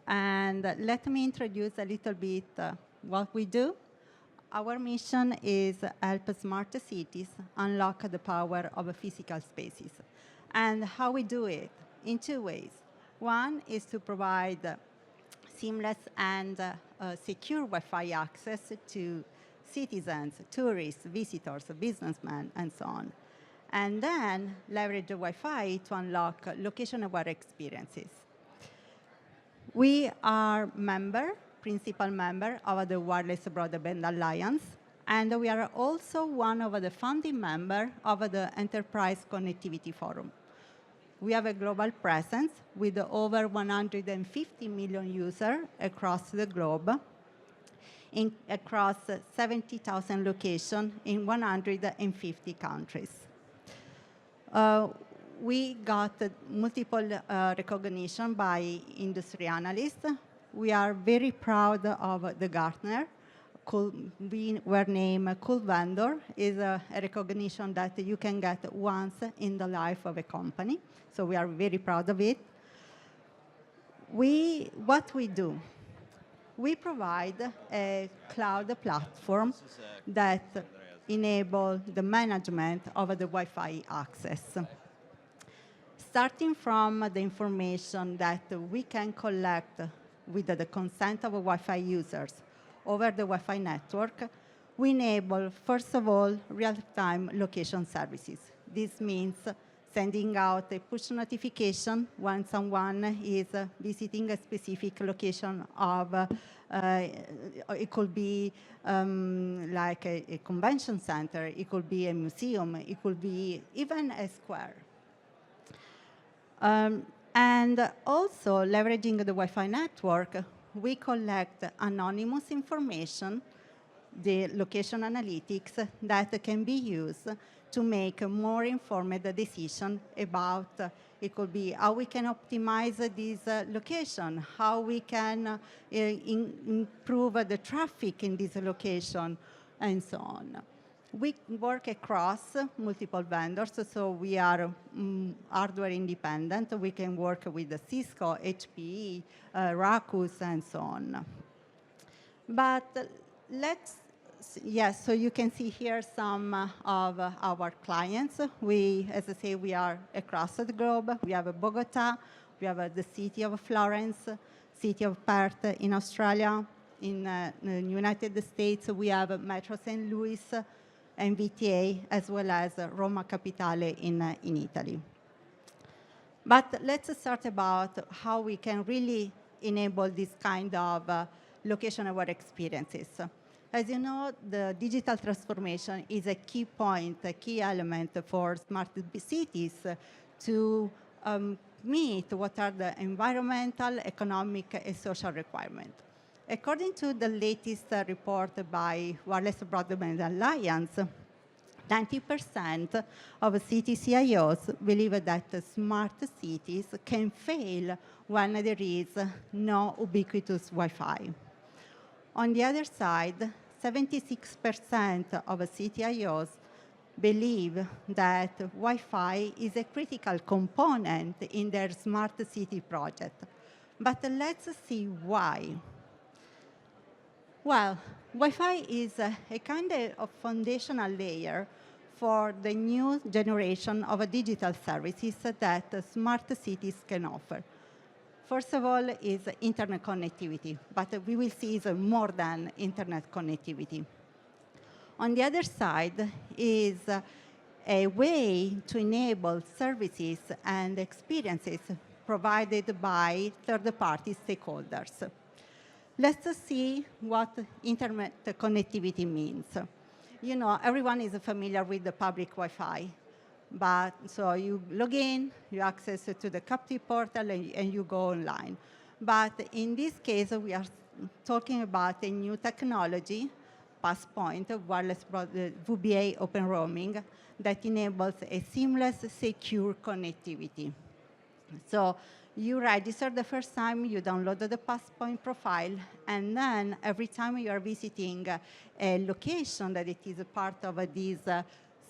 And let me introduce a little bit what we do. Our mission is help smart cities unlock the power of physical spaces. And how we do it? In two ways. One is to provide seamless and secure Wi-Fi access to citizens, tourists, visitors, businessmen, and so on. And then leverage the Wi-Fi to unlock location-aware experiences. We are principal member of the Wireless Broadband Alliance, and we are also one of the founding members of the Enterprise Connectivity Forum. We have a global presence with over 150 million users across the globe, across 70,000 locations in 150 countries. We got multiple recognition by industry analysts. We are very proud of the Gartner. We were named Cool Vendor, is a recognition that you can get once in the life of a company. So we are very proud of it. What we do, we provide a cloud platform that enables the management of the Wi-Fi access. Starting from the information that we can collect with the consent of Wi-Fi users over the Wi-Fi network, we enable, first of all, real-time location services. This means sending out a push notification when someone is visiting a specific location of, it could be like a convention center, it could be a museum, it could be even a square. And also, leveraging the Wi-Fi network, we collect anonymous information, the location analytics, that can be used to make a more informed decision about, it could be how we can optimize this location, how we can improve the traffic in this location, and so on. We work across multiple vendors, so we are hardware independent. We can work with Cisco, HPE, Ruckus, and so on. But so you can see here some of our clients. As I say, we are across the globe. We have Bogota, we have the city of Florence, city of Perth in Australia. In the United States, we have Metro St. Louis, MBTA, as well as Roma Capitale in Italy. But let's start about how we can really enable this kind of location-aware experiences. As you know, the digital transformation is a key point, a key element for smart cities to meet what are the environmental, economic, and social requirements. According to the latest report by Wireless Broadband Alliance, 90% of city CIOs believe that smart cities can fail when there is no ubiquitous Wi-Fi. On the other side, 76% of CTIOs believe that Wi-Fi is a critical component in their smart city project. But let's see why. Well, Wi-Fi is a kind of foundational layer for the new generation of digital services that smart cities can offer. First of all is internet connectivity, but we will see is more than internet connectivity. On the other side is a way to enable services and experiences provided by third-party stakeholders. Let's see what internet connectivity means. You know, everyone is familiar with the public Wi-Fi, but so you log in, you access to the captive portal, and you go online. But in this case, we are talking about a new technology, Passpoint, wireless VBA open roaming, that enables a seamless, secure connectivity. So you register the first time, you download the Passpoint profile, and then every time you are visiting a location that it is a part of this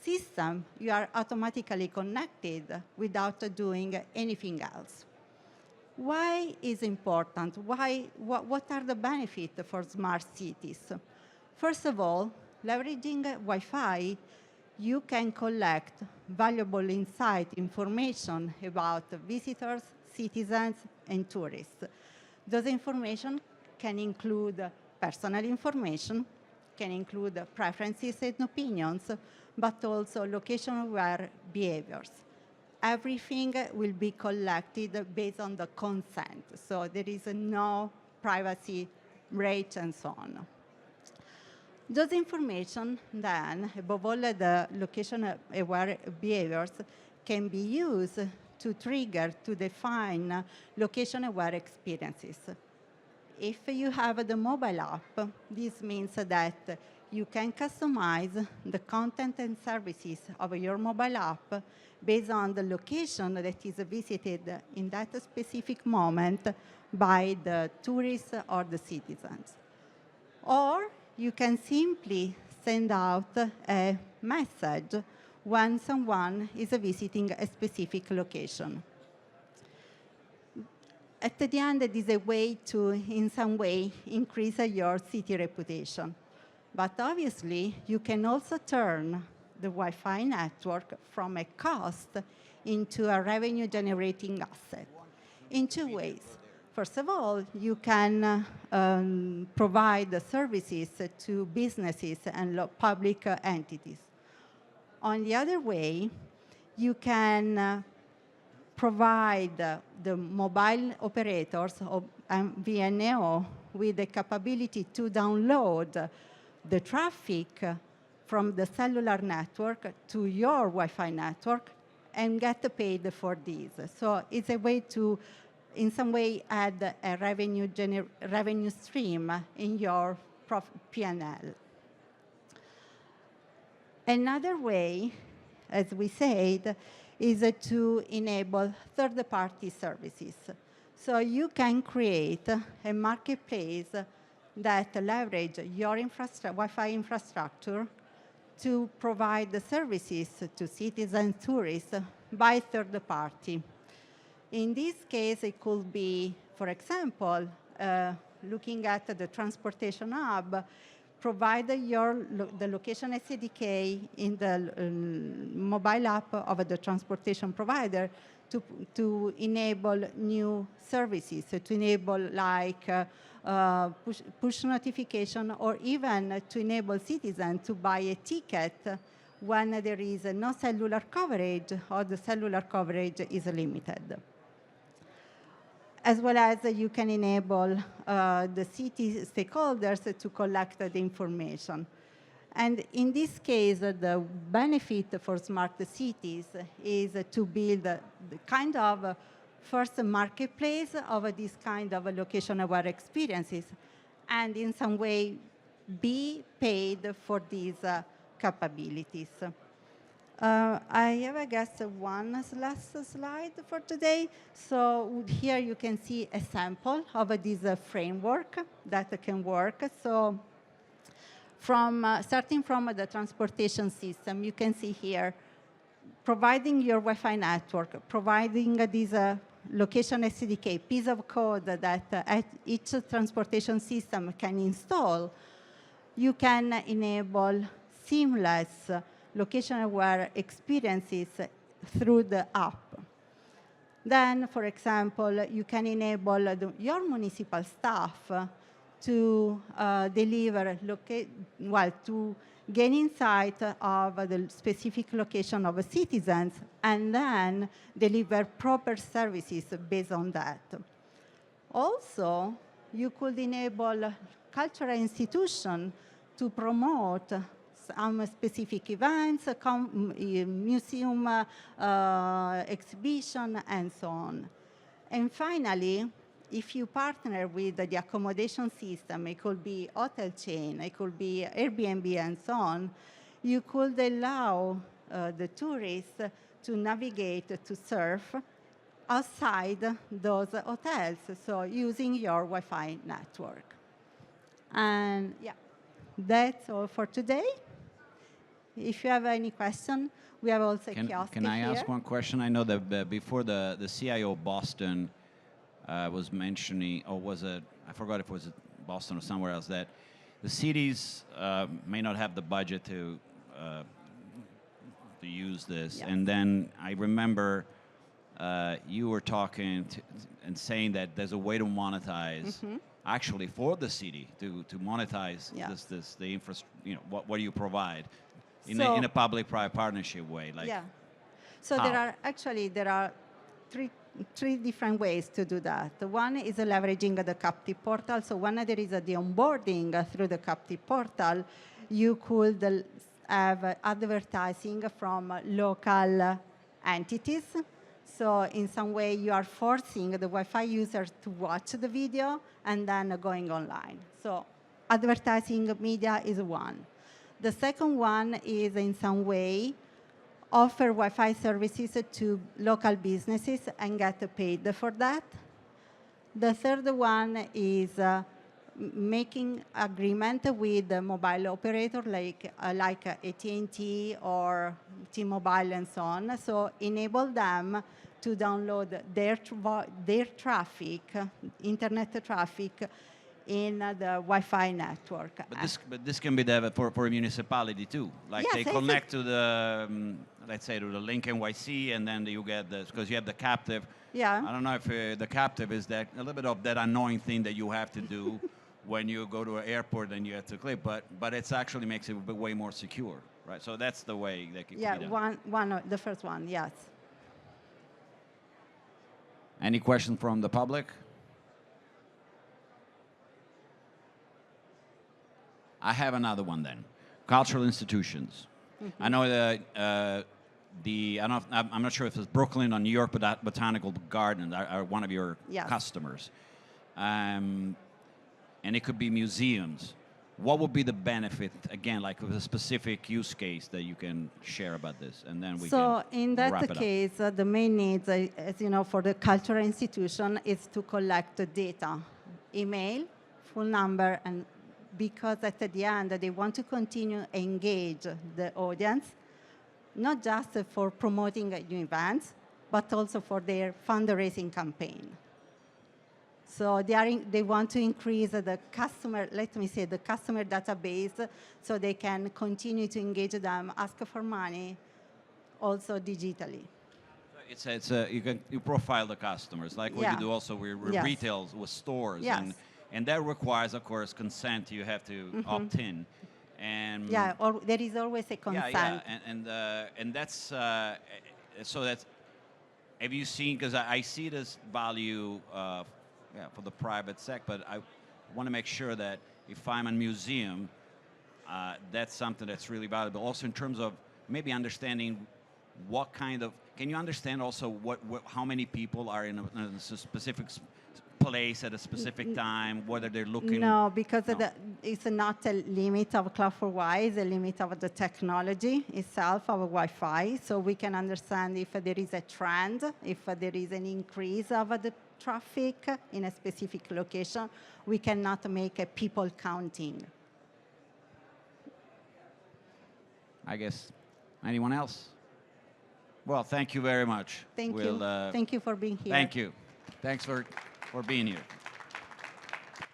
system, you are automatically connected without doing anything else. Why is important? What are the benefits for smart cities? First of all, leveraging Wi-Fi, you can collect valuable insight information about visitors, citizens, and tourists. Those information can include personal information, can include preferences and opinions, but also location-aware behaviors. Everything will be collected based on the consent, so there is no privacy breach and so on. Those information then, above all the location-aware behaviors, can be used to trigger, to define location-aware experiences. If you have the mobile app, this means that you can customize the content and services of your mobile app based on the location that is visited in that specific moment by the tourists or the citizens. Or you can simply send out a message when someone is visiting a specific location. At the end, it is a way to, in some way, increase your city reputation. But obviously, you can also turn the Wi-Fi network from a cost into a revenue-generating asset in two ways. First of all, you can provide the services to businesses and public entities. On the other way, you can provide the mobile operators of VNO with the capability to download the traffic from the cellular network to your Wi-Fi network and get paid for this. So it's a way to, in some way, add a revenue stream in your P&L. Another way, as we said, is to enable third-party services. So you can create a marketplace that leverage your Wi-Fi infrastructure to provide the services to citizens, tourists by third party. In this case, it could be, for example, looking at the transportation hub, provide the location SDK in the mobile app of the transportation provider to enable new services, to enable like push notification, or even to enable citizens to buy a ticket when there is no cellular coverage or the cellular coverage is limited. As well as you can enable the city stakeholders to collect the information. And in this case, the benefit for smart cities is to build the kind of first marketplace of this kind of location-aware experiences, and in some way be paid for these capabilities. I have, I guess, one last slide for today. So here you can see a sample of this framework that can work. So starting from the transportation system, you can see here, providing your Wi-Fi network, providing this location SDK, piece of code that each transportation system can install, you can enable seamless location-aware experiences through the app. Then, for example, you can enable your municipal staff to deliver, to gain insight of the specific location of citizens and then deliver proper services based on that. Also, you could enable cultural institutions to promote some specific events, museum, exhibition, and so on. And finally, if you partner with the accommodation system, it could be hotel chain, it could be Airbnb, and so on, you could allow the tourists to navigate, to surf outside those hotels, so using your Wi-Fi network. And yeah, that's all for today. If you have any question, we have also a kiosk here. Can I ask one question? I know that before the CIO Boston was mentioning, or was it, I forgot if it was Boston or somewhere else, that the cities may not have the budget to use this. Yes. And then I remember you were talking and saying that there's a way to monetize actually for the city to monetize the infrastructure, what you provide in a public-private partnership way. Like, yeah. So how? there are three different ways to do that. One is leveraging the captive portal. So when there is the onboarding through the captive portal, you could have advertising from local entities. So in some way, you are forcing the Wi-Fi users to watch the video and then going online. So advertising media is one. The second one is in some way offer Wi-Fi services to local businesses and get paid for that. The third one is making agreement with the mobile operator like AT&T or T-Mobile and so on. So enable them to download their traffic, internet traffic, in the Wi-Fi network. But this can be developed for a municipality too. Like Yes, they connect to the, let's say, to the link NYC, and then you get this, because you have the captive. Yeah. I don't know if the captive is that a little bit of that annoying thing that you have to do when you go to an airport and you have to click, but it actually makes it way more secure, right? So that's the way that can be done. The first one, yes. Any question from the public? I have another one then. Cultural institutions. I know that I'm not sure if it's Brooklyn or New York, but that Botanical Garden are one of your customers. And it could be museums. What would be the benefit, again, like with a specific use case that you can share about this? And then we can wrap it up. So in that case, the main needs, as you know, for the cultural institution is to collect the data, email, phone number, and because at the end, they want to continue engage the audience, not just for promoting new events, but also for their fundraising campaign. So they want to increase the customer, let me say, the customer database, so they can continue to engage them, ask for money, also digitally. You profile the customers, like what you do also with retail, with stores. Yes. And that requires, of course, consent. You have to opt in. And there is always a consent. And that's, so that's, have you seen, because I see this value for the private sector, but I want to make sure that if I'm a museum, that's something that's really valuable. Also in terms of maybe understanding what kind of, can you understand also how many people are in a specific place at a specific time, whether they're looking? No, because it's not a limit of Cloud4Y, it's a limit of the technology itself of Wi-Fi. So we can understand if there is a trend, if there is an increase of the traffic in a specific location. We cannot make a people counting. I guess, anyone else? Well, thank you very much. Thank you. Thank you for being here. Thank you. Thanks for being here.